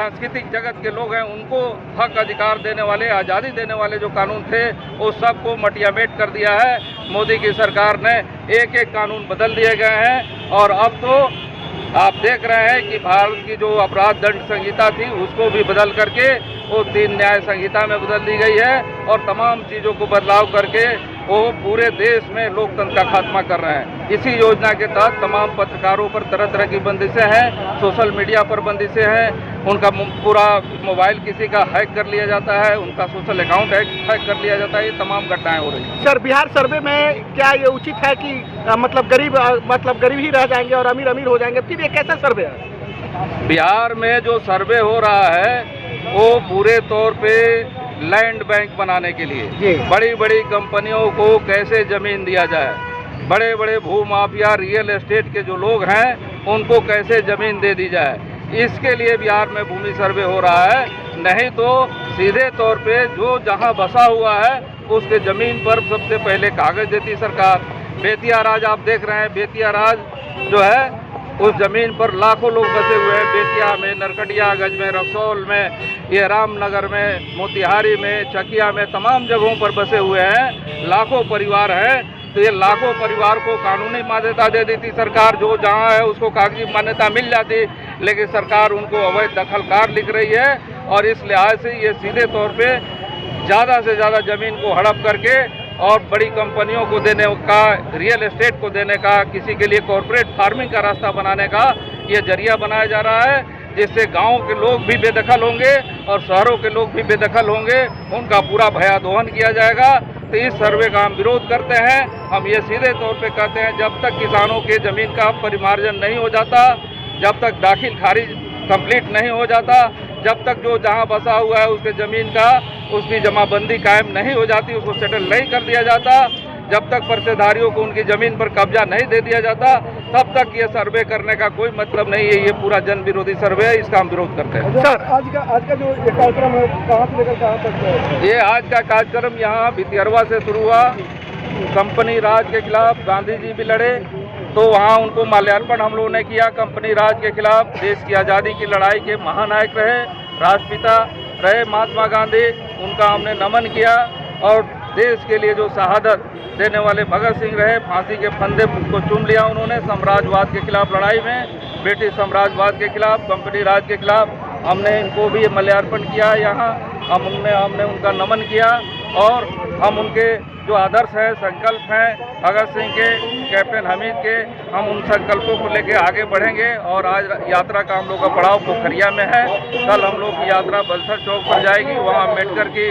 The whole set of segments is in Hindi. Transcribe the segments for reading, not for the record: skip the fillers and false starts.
सांस्कृतिक जगत के लोग हैं उनको हक अधिकार देने वाले, आज़ादी देने वाले जो कानून थे वो सबको मटियामेट कर दिया है। मोदी की सरकार ने एक एक कानून बदल दिए गए हैं और अब तो आप देख रहे हैं कि भारत की जो अपराध दंड संहिता थी उसको भी बदल करके वो 3 न्याय संहिता में बदल दी गई है और तमाम चीज़ों को बदलाव करके वो पूरे देश में लोकतंत्र का खात्मा कर रहे हैं। इसी योजना के तहत तमाम पत्रकारों पर तरह तरह की बंदिशें हैं, सोशल मीडिया पर बंदिशें हैं, उनका पूरा मोबाइल किसी का हैक कर लिया जाता है, उनका सोशल अकाउंट हैक कर लिया जाता है। ये तमाम घटनाएं हो रही हैं। सर, बिहार सर्वे में क्या ये उचित है कि मतलब गरीब ही रह जाएंगे और अमीर अमीर हो जाएंगे? फिर ये कैसा सर्वे है? बिहार में जो सर्वे हो रहा है वो पूरे तौर पे लैंड बैंक बनाने के लिए, बड़ी बड़ी कंपनियों को कैसे जमीन दिया जाए, बड़े बड़े भू माफिया रियल एस्टेट के जो लोग हैं उनको कैसे जमीन दे दी जाए, इसके लिए बिहार में भूमि सर्वे हो रहा है। नहीं तो सीधे तौर पे जो जहां बसा हुआ है उसके जमीन पर सबसे पहले कागज देती सरकार। बेतिया राज आप देख रहे हैं, बेतिया राज जो है उस जमीन पर लाखों लोग बसे हुए हैं। बेतिया में, नरकटियागंज में, रक्सौल में, ये रामनगर में, मोतिहारी में, चकिया में, तमाम जगहों पर बसे हुए हैं, लाखों परिवार हैं। तो ये लाखों परिवार को कानूनी मान्यता दे देती सरकार, जो जहां है उसको कागजी मान्यता मिल जाती, लेकिन सरकार उनको अवैध दखलकार लिख रही है और इस लिहाज से ये सीधे तौर पे ज़्यादा से ज़्यादा ज़मीन को हड़प करके और बड़ी कंपनियों को देने का, रियल एस्टेट को देने का, किसी के लिए कॉरपोरेट फार्मिंग का रास्ता बनाने का ये जरिया बनाया जा रहा है, जिससे गाँव के लोग भी बेदखल होंगे और शहरों के लोग भी बेदखल होंगे, उनका पूरा भयादोहन किया जाएगा। तो इस सर्वे का हम विरोध करते हैं। हम ये सीधे तौर पे कहते हैं जब तक किसानों के ज़मीन का परिमार्जन नहीं हो जाता, जब तक दाखिल खारिज कंप्लीट नहीं हो जाता, जब तक जो जहां बसा हुआ है उसके ज़मीन का उसकी जमाबंदी कायम नहीं हो जाती, उसको सेटल नहीं कर दिया जाता, जब तक पर्चेधारियों को उनकी ज़मीन पर कब्जा नहीं दे दिया जाता, तब तक ये सर्वे करने का कोई मतलब नहीं है। ये पूरा जन विरोधी सर्वे है, इसका हम विरोध करते हैं। सर, आज का जो ये कार्यक्रम है कहाँ से लेकर कहाँ तक है? ये आज का कार्यक्रम यहाँ भितियरवा से शुरू हुआ। कंपनी राज के खिलाफ गांधी जी भी लड़े, तो वहाँ उनको माल्यार्पण हम लोगों ने किया। कंपनी राज के खिलाफ देश की आज़ादी की लड़ाई के महानायक रहे, राष्ट्रपिता रहे महात्मा गांधी, उनका हमने नमन किया। और देश के लिए जो शहादत देने वाले भगत सिंह रहे, फांसी के फंदे को चूम लिया उन्होंने साम्राज्यवाद के खिलाफ लड़ाई में, ब्रिटिश साम्राज्यवाद के खिलाफ, कंपनी राज के खिलाफ। हमने इनको भी माल्यार्पण किया यहाँ, हमने उनका नमन किया और हम उनके जो आदर्श हैं, संकल्प हैं भगत सिंह के, कैप्टन हमीद के, हम उन संकल्पों को लेकर आगे बढ़ेंगे। और आज यात्रा का हम लोग का पड़ाव पोखरिया में है। कल हम लोग की यात्रा बलसर चौक पर जाएगी, वहाँ अम्बेडकर की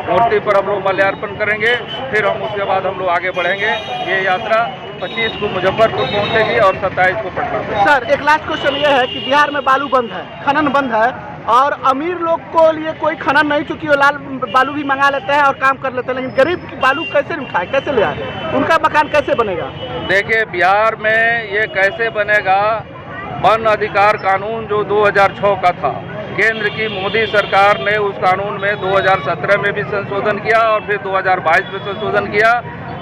मूर्ति पर हम लोग माल्यार्पण करेंगे, फिर हम उसके बाद हम लोग आगे बढ़ेंगे। ये यात्रा 25 को मुजफ्फरपुर पहुँचेगी और 27 को पटना। सर, एक लास्ट क्वेश्चन ये है कि बिहार में बालू बंद है, खनन बंद है और अमीर लोग को लिए कोई खनन नहीं, चूंकि वो लाल बालू भी मंगा लेते हैं और काम कर लेते हैं, लेकिन गरीब की बालू कैसे उठाए, कैसे ले आए, उनका मकान कैसे बनेगा? देखिए, बिहार में ये कैसे बनेगा, वन अधिकार कानून जो 2006 का था, केंद्र की मोदी सरकार ने उस कानून में 2017 में भी संशोधन किया और फिर 2022 में संशोधन किया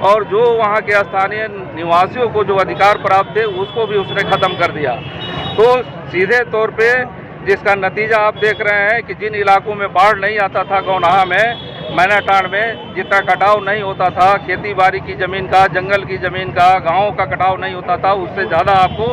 और जो वहाँ के स्थानीय निवासियों को जो अधिकार प्राप्त थे उसको भी उसने ख़त्म कर दिया। तो सीधे तौर पे जिसका नतीजा आप देख रहे हैं कि जिन इलाकों में बाढ़ नहीं आता था, गौनाहा में, मैनाटांड में जितना कटाव नहीं होता था, खेती बाड़ी की ज़मीन का, जंगल की ज़मीन का, गाँव का कटाव नहीं होता था, उससे ज़्यादा आपको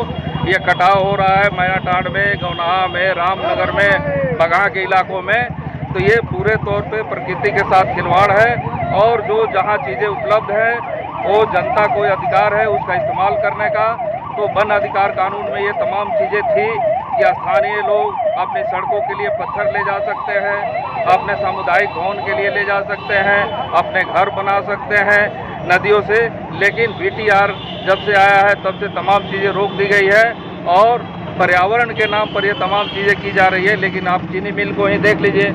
ये कटाव हो रहा है मैनाटांड में, गौनाहा में, रामनगर में, बगहा के इलाकों में। तो ये पूरे तौर पे प्रकृति के साथ खिलवाड़ है और जो जहाँ चीज़ें उपलब्ध हैं वो जनता को अधिकार है उसका इस्तेमाल करने का। तो वन अधिकार कानून में ये तमाम चीज़ें थी कि स्थानीय लोग अपनी सड़कों के लिए पत्थर ले जा सकते हैं, अपने सामुदायिक भवन के लिए ले जा सकते हैं, अपने घर बना सकते हैं नदियों से। लेकिन बीटीआर जब से आया है तब से तमाम चीज़ें रोक दी गई है और पर्यावरण के नाम पर ये तमाम चीज़ें की जा रही है। लेकिन आप चीनी मिल को ही देख लीजिए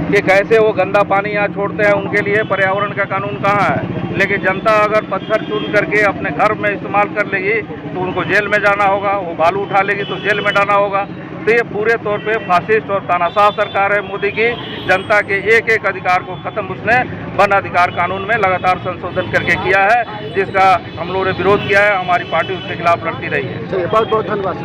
कि कैसे वो गंदा पानी यहाँ छोड़ते हैं, उनके लिए पर्यावरण का कानून कहाँ है। लेकिन जनता अगर पत्थर चुन करके अपने घर में इस्तेमाल कर लेगी तो उनको जेल में जाना होगा, वो बालू उठा लेगी तो जेल में जाना होगा। तो ये पूरे तौर पे फासिस्ट और तानाशाह सरकार है मोदी की। जनता के एक एक अधिकार को ख़त्म उसने वन अधिकार कानून में लगातार संशोधन करके किया है, जिसका हम लोगों ने विरोध किया है। हमारी पार्टी उसके खिलाफ लड़ती रही है। बहुत बहुत धन्यवाद।